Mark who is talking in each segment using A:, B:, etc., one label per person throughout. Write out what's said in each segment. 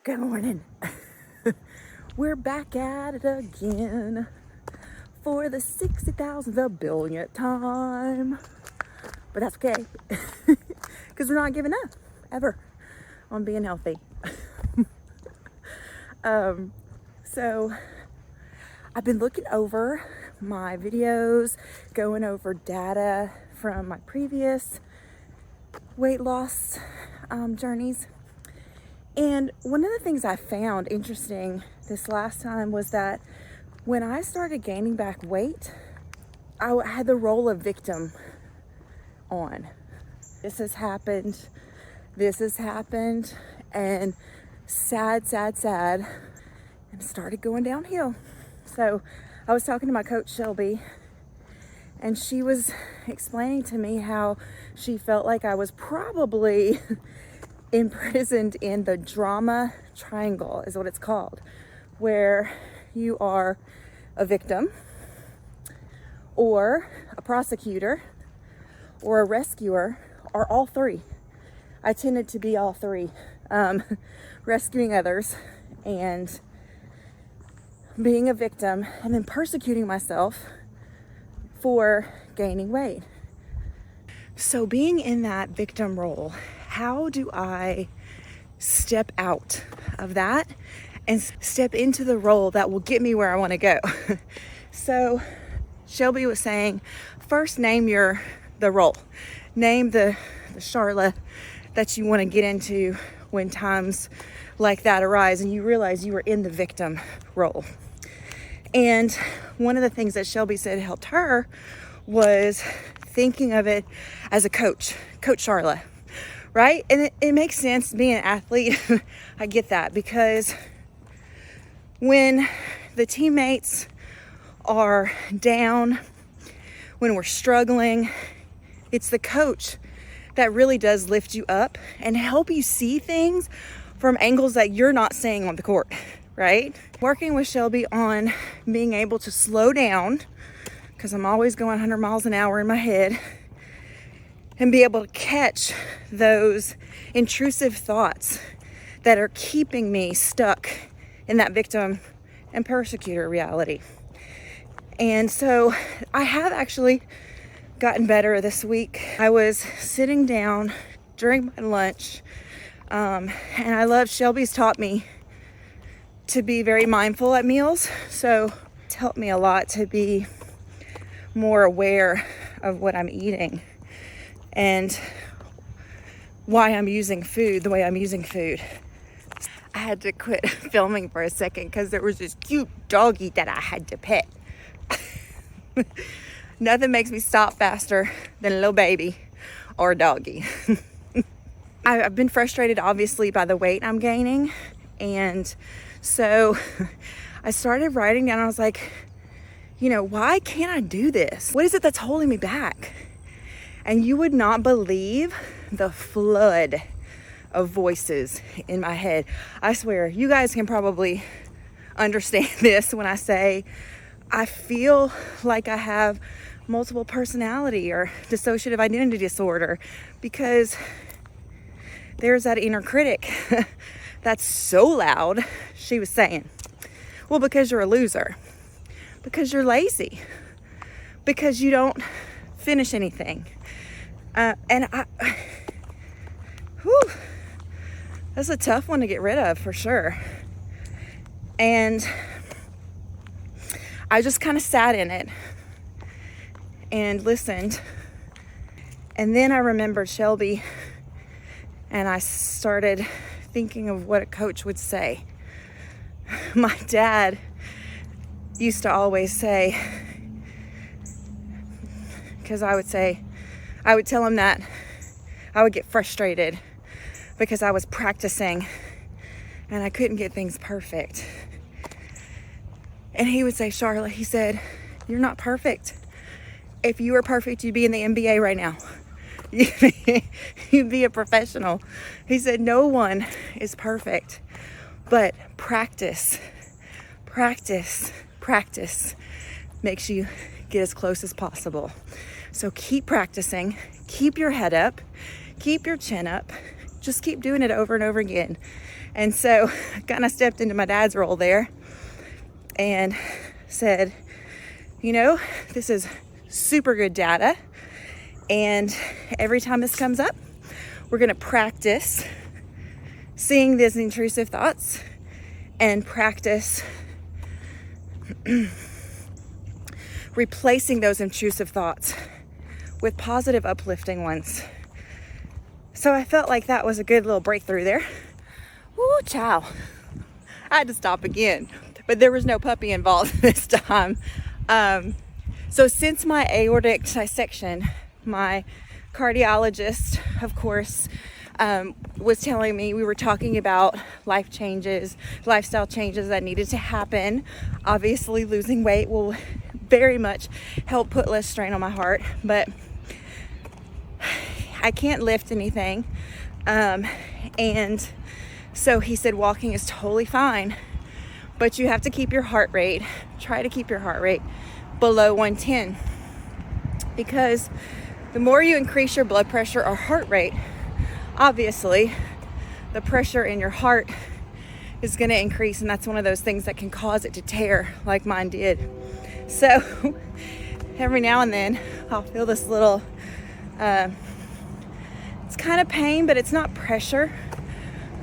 A: Good morning. We're back at it again for the 60,000th, the billionth time. But that's okay, because we're not giving up, ever, on being healthy. So I've been looking over my videos, going over data from my previous weight loss journeys. And one of the things I found interesting this last time was that when I started gaining back weight, I had the role of victim on. This has happened, and sad, and started going downhill. So I was talking to my coach, Shelby, and she was explaining to me how she felt like I was probably imprisoned in the drama triangle, is what it's called, where you are a victim or a prosecutor or a rescuer, or all three. I tended to be all three, rescuing others and being a victim, and then persecuting myself for gaining weight. So being in that victim role, how do I step out of that and step into the role that will get me where I want to go? So Shelby was saying, first name the role. Name the Charla that you want to get into when times like that arise and you realize you were in the victim role. And one of the things that Shelby said helped her was thinking of it as a coach, Coach Charla, right? And it makes sense being an athlete. I get that, because when the teammates are down, when we're struggling, it's the coach that really does lift you up and help you see things from angles that you're not seeing on the court, right? Working with Shelby on being able to slow down, because I'm always going 100 miles an hour in my head, and be able to catch those intrusive thoughts that are keeping me stuck in that victim and persecutor reality. And so I have actually gotten better this week. I was sitting down during my lunch, and I love Shelby's taught me to be very mindful at meals. So it's helped me a lot to be more aware of what I'm eating and why I'm using food the way I'm using food. I had to quit filming for a second because there was this cute doggy that I had to pet. Nothing makes me stop faster than a little baby or a doggy. I've been frustrated, obviously, by the weight I'm gaining. And so I started writing down. I was like, why can't I do this? What is it that's holding me back? And you would not believe the flood of voices in my head. I swear, you guys can probably understand this when I say I feel like I have multiple personality or dissociative identity disorder, because there's that inner critic that's so loud. She was saying, well, because you're a loser, because you're lazy, because you don't finish anything. And that's a tough one to get rid of, for sure. And I just kind of sat in it and listened. And then I remembered Shelby, and I started thinking of what a coach would say. My dad used to always say, because I would tell him that I would get frustrated because I was practicing and I couldn't get things perfect. And he would say, Charla, he said, you're not perfect. If you were perfect, you'd be in the NBA right now. You'd be a professional. He said, no one is perfect, but practice makes you get as close as possible. So keep practicing, keep your head up, keep your chin up, just keep doing it over and over again. And so I kind of stepped into my dad's role there and said, you know, this is super good data. And every time this comes up, we're going to practice seeing these intrusive thoughts and practice replacing those intrusive thoughts with positive, uplifting ones. So I felt like that was a good little breakthrough there. Woo, chow. I had to stop again, but there was no puppy involved this time. So since my aortic dissection, my cardiologist, of course, was telling me, we were talking about lifestyle changes that needed to happen. Obviously, losing weight will very much help put less strain on my heart, but I can't lift anything. And so he said walking is totally fine, but you have to keep your heart rate, try to keep your heart rate below 110, because the more you increase your blood pressure or heart rate, obviously the pressure in your heart is going to increase, and that's one of those things that can cause it to tear like mine did. So every now and then I'll feel this little it's kind of pain, but it's not pressure.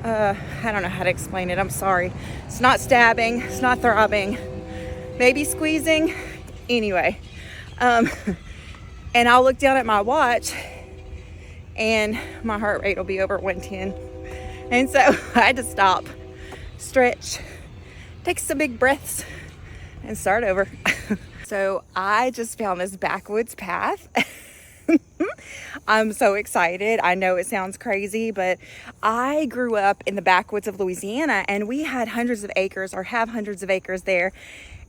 A: I don't know how to explain it, I'm sorry. It's not stabbing, it's not throbbing, maybe squeezing, anyway. And I'll look down at my watch and my heart rate will be over 110. And so I had to stop, stretch, take some big breaths, and start over. So I just found this backwoods path. I'm so excited. I know it sounds crazy, but I grew up in the backwoods of Louisiana, and we had hundreds of acres, or have hundreds of acres there.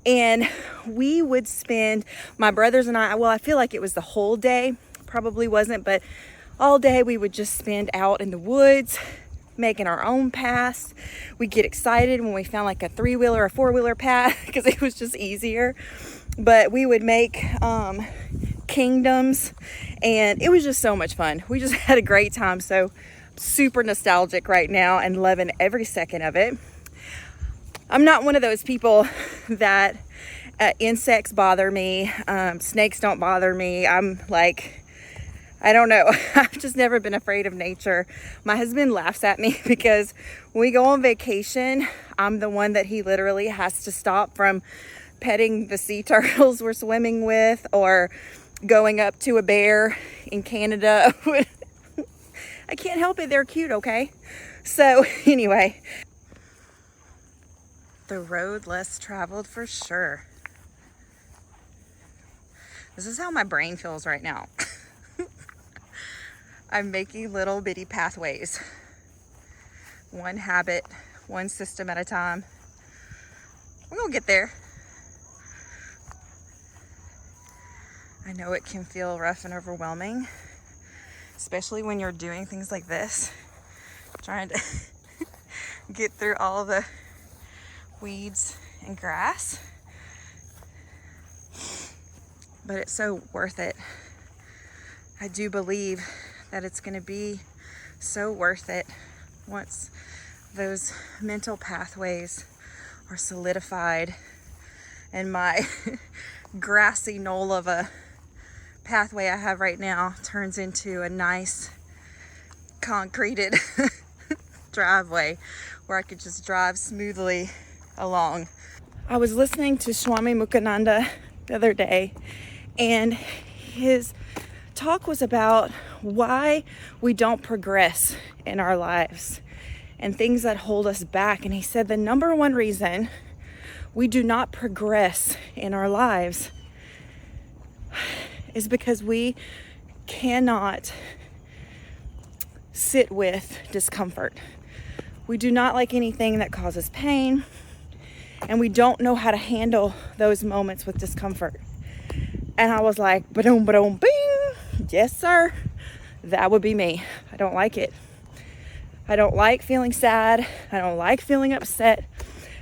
A: And we would spend, my brothers and I, well, I feel like it was the whole day, probably wasn't, but all day we would just spend out in the woods making our own paths. We'd get excited when we found like a 3-wheeler or 4-wheeler path because it was just easier. But we would make kingdoms, and it was just so much fun. We just had a great time. So super nostalgic right now and loving every second of it. I'm not one of those people that insects bother me, snakes don't bother me. I'm like, I don't know. I've just never been afraid of nature. My husband laughs at me because when we go on vacation, I'm the one that he literally has to stop from petting the sea turtles we're swimming with, or going up to a bear in Canada. I can't help it, they're cute, okay? So anyway, the road less traveled for sure. This is how my brain feels right now. I'm making little bitty pathways, one habit, one system at a time. We're gonna get there. I know it can feel rough and overwhelming, especially when you're doing things like this, trying to get through all the weeds and grass, but it's so worth it. I do believe that it's going to be so worth it once those mental pathways are solidified and my grassy knoll of a pathway I have right now turns into a nice concreted driveway where I could just drive smoothly along. I was listening to Swami Mukhananda the other day, and his talk was about why we don't progress in our lives and things that hold us back. And he said the number one reason we do not progress in our lives is because we cannot sit with discomfort. We do not like anything that causes pain, and we don't know how to handle those moments with discomfort. And I was like, ba-dum, ba-dum, bing. Yes, sir. That would be me. I don't like it. I don't like feeling sad. I don't like feeling upset.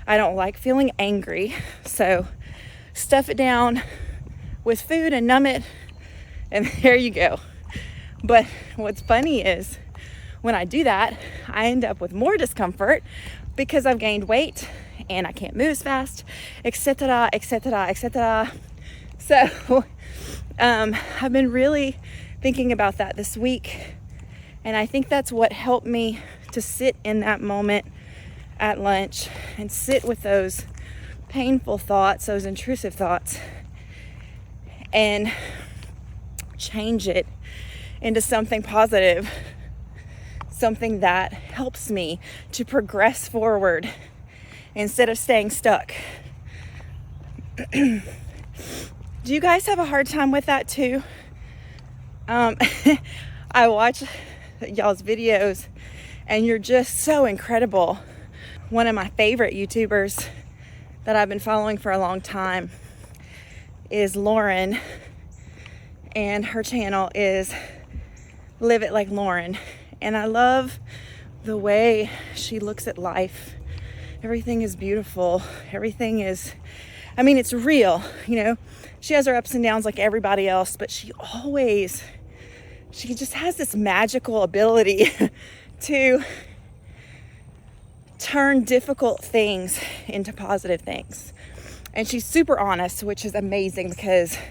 A: I don't like feeling angry. So stuff it down with food and numb it, and there you go. But what's funny is when I do that, I end up with more discomfort because I've gained weight and I can't move as fast, etc., etc., etc. So I've been really thinking about that this week, and I think that's what helped me to sit in that moment at lunch and sit with those painful thoughts, those intrusive thoughts, and change it into something positive, something that helps me to progress forward instead of staying stuck. Do you guys have a hard time with that too? I watch y'all's videos and you're just so incredible. One of my favorite YouTubers that I've been following for a long time is Lauren, and her channel is Live It Like Lauren. And I love the way she looks at life. Everything is beautiful. Everything is, I mean, it's real, you know. She has her ups and downs like everybody else, but she just has this magical ability to turn difficult things into positive things. And she's super honest, which is amazing because it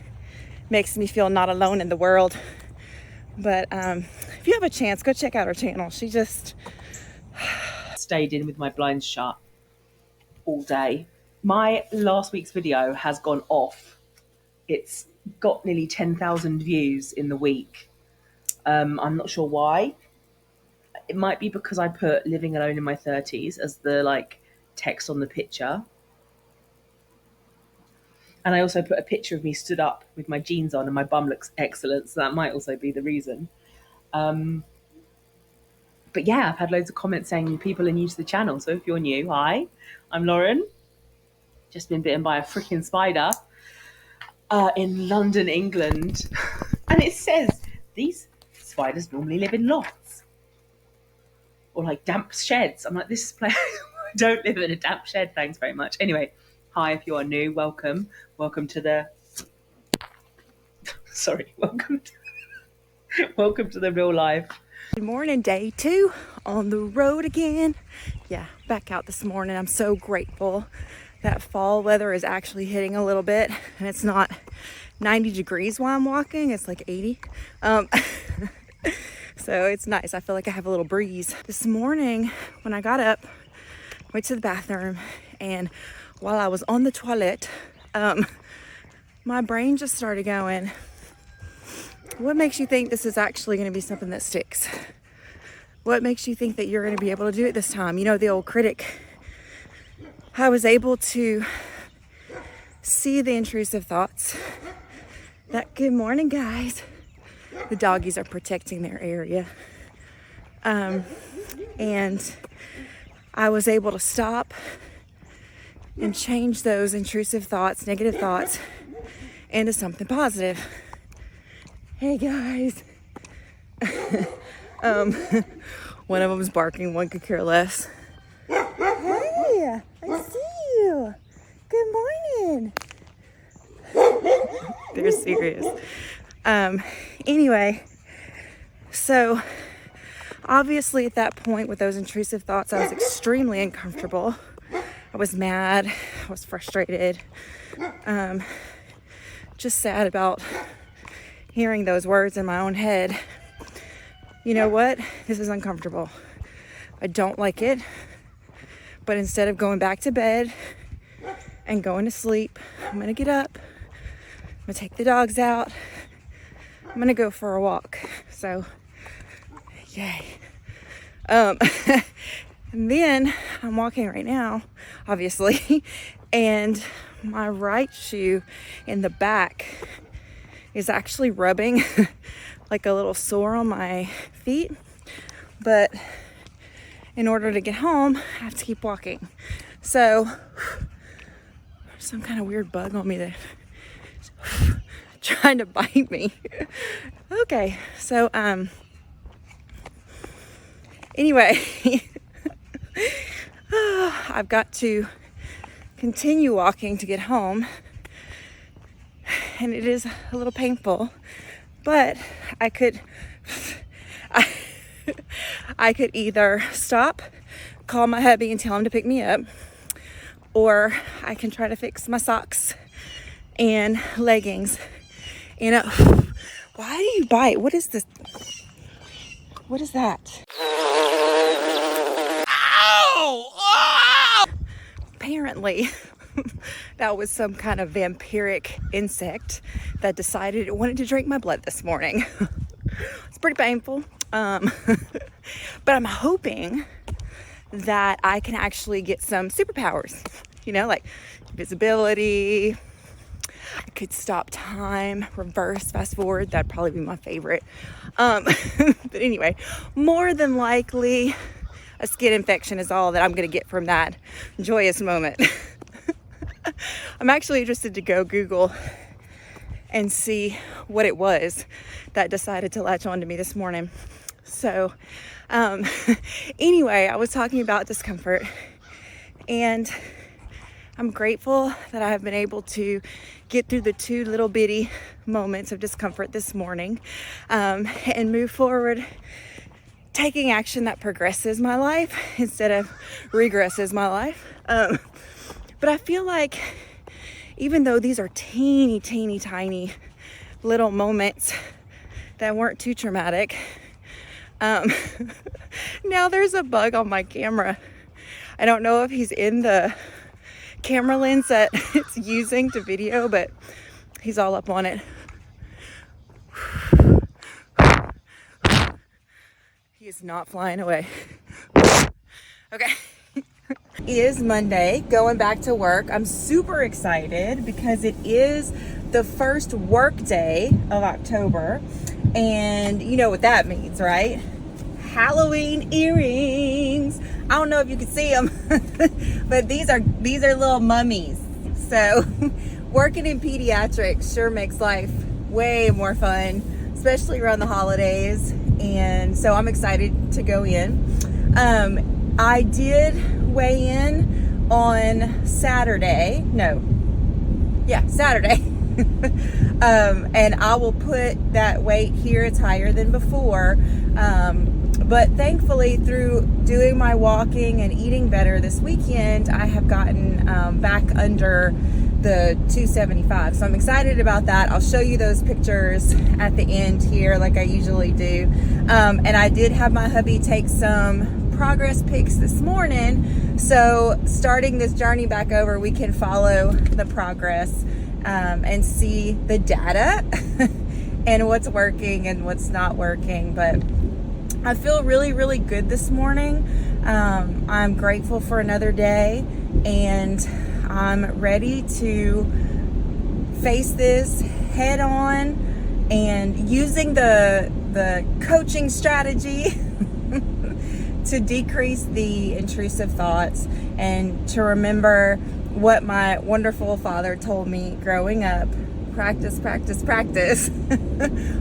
A: makes me feel not alone in the world. But if you have a chance, go check out her channel. She just
B: stayed in with my blinds shut all day. My last week's video has gone off. It's got nearly 10,000 views in the week. I'm not sure why. It might be because I put living alone in my 30s as the text on the picture. And I also put a picture of me stood up with my jeans on and my bum looks excellent. So that might also be the reason. But yeah, I've had loads of comments saying people are new to the channel. So if you're new, hi, I'm Lauren. Just been bitten by a freaking spider in London, England. And it says these spiders normally live in lofts or like damp sheds. I'm like, this place, I don't live in a damp shed. Thanks very much. Anyway, hi, if you are new, welcome. Welcome to the, welcome to the real life.
A: Good morning, day 2 on the road again. Yeah, back out this morning. I'm so grateful that fall weather is actually hitting a little bit, and it's not 90 degrees while I'm walking. It's like 80. So it's nice. I feel like I have a little breeze. This morning when I got up, went to the bathroom, and while I was on the toilet, my brain just started going, what makes you think this is actually going to be something that sticks? What makes you think that you're going to be able to do it this time? You know, the old critic. I was able to see the intrusive thoughts. That, good morning, guys. The doggies are protecting their area. And I was able to stop and change those intrusive thoughts, negative thoughts, into something positive. Hey guys. One of them is barking, one could care less. Hey, I see you. Good morning. They're serious. Anyway, so obviously at that point with those intrusive thoughts, I was extremely uncomfortable. I was mad, I was frustrated, just sad about hearing those words in my own head. You know what? This is uncomfortable. I don't like it. But instead of going back to bed and going to sleep, I'm gonna get up, I'm gonna take the dogs out, I'm gonna go for a walk. So, yay. And then I'm walking right now, obviously, and my right shoe in the back is actually rubbing like a little sore on my feet. But in order to get home, I have to keep walking. So there's some kind of weird bug on me that trying to bite me. Okay, so anyway, I've got to continue walking to get home, and it is a little painful, but I could either stop, call my hubby and tell him to pick me up, or I can try to fix my socks and leggings. And why do you bite? What is this? What is that? Ow! Apparently, that was some kind of vampiric insect that decided it wanted to drink my blood this morning. It's pretty painful. But I'm hoping that I can actually get some superpowers, you know, like invisibility. I could stop time, reverse, fast forward. That'd probably be my favorite. But anyway, more than likely a skin infection is all that I'm going to get from that joyous moment. I'm actually interested to go Google and see what it was that decided to latch on to me this morning. So anyway, I was talking about discomfort, and I'm grateful that I have been able to get through the 2 little bitty moments of discomfort this morning, and move forward, taking action that progresses my life instead of regresses my life. But I feel like even though these are teeny, teeny, tiny little moments that weren't too traumatic, now there's a bug on my camera. I don't know if he's in the camera lens that it's using to video, but he's all up on it. He is not flying away. Okay. It is Monday, going back to work. I'm super excited because it is the first work day of October, and you know what that means, right? Halloween earrings. I don't know if you can see them, but these are little mummies. So working in pediatrics sure makes life way more fun, especially around the holidays. And so I'm excited to go in. I did weigh in on Saturday. Saturday. And I will put that weight here. It's higher than before. But thankfully, through doing my walking and eating better this weekend, I have gotten back under the 275. So I'm excited about that. I'll show you those pictures at the end here like I usually do. And I did have my hubby take some progress pics this morning. So starting this journey back over, we can follow the progress and see the data and what's working and what's not working. But I feel really, really good this morning. I'm grateful for another day, and I'm ready to face this head on, and using the coaching strategy to decrease the intrusive thoughts and to remember what my wonderful father told me growing up. Practice, practice, practice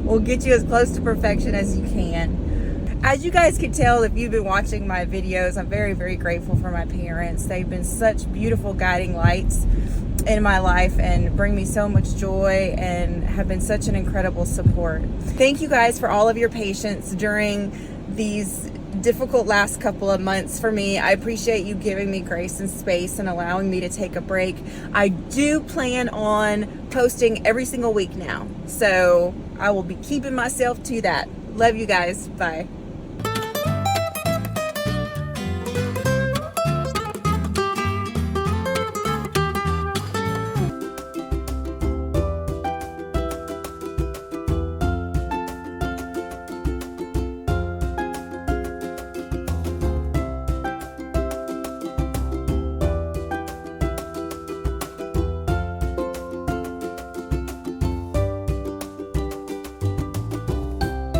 A: will get you as close to perfection as you can. As you guys can tell, if you've been watching my videos, I'm very, very grateful for my parents. They've been such beautiful guiding lights in my life and bring me so much joy and have been such an incredible support. Thank you guys for all of your patience during these difficult last couple of months for me. I appreciate you giving me grace and space and allowing me to take a break. I do plan on posting every single week now, so I will be keeping myself to that. Love you guys. Bye.